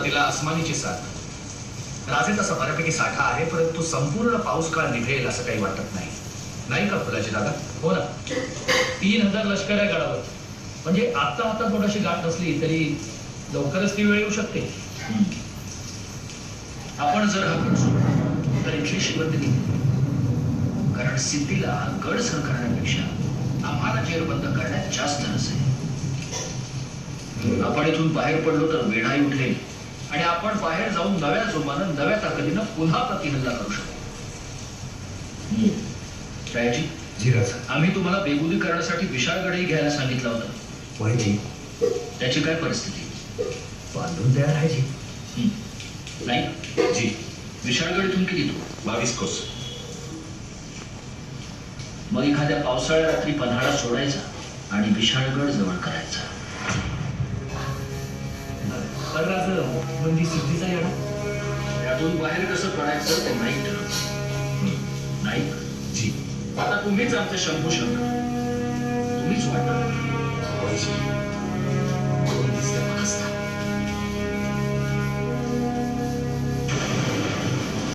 संपत्तीला आसमानीची साथ. राजे तसा बऱ्यापैकी साठा आहे, परंतु संपूर्ण पाऊस काळ निभेल असं काही वाटत नाही. नाही का फुलाची दादा? हो ना. 3000 लष्कर आहे गडावर. म्हणजे आता थोडीशी गाठ नसली तरी लवकरच ती वेळ येऊ शकते. आपण जर हा गड सोडला तर इथली शिवंती निघते. कारण सिद्धीला गड सर करण्यापेक्षा आम्हाला जेरबंद करण्यात जास्त रस आहे. आपण इथून बाहेर पडलो तर वेढाही उठेल आणि आपण बाहेर जाऊन नव्या जोमानं नव्या ताकदीनं पुन्हा प्रतिहल्ला करू शकतो. रायजी, आम्ही तुम्हाला बेगुदी करण्यासाठी विशाळगडही घ्यायला सांगितलं होतं. वहिनी, त्याची काय परिस्थिती? बांधून तयार आहे जी. नाही जी, विशाळगड इथून किती दूर? 22 कोस. मग एखाद्या पावसाळ्या रात्री पन्हाळा सोडायचा आणि विशाळगड जवळ करायचा. तर राज म्हणजे सिद्धीचा येणं. त्यातून बाहेर कसं पडायचं ते नाही ठरवलं. नाही जी. आता तुम्हीच आमचे शंभू शंकर. तुम्हीच वाटत. वहिनी, कोण दिसतंय मला?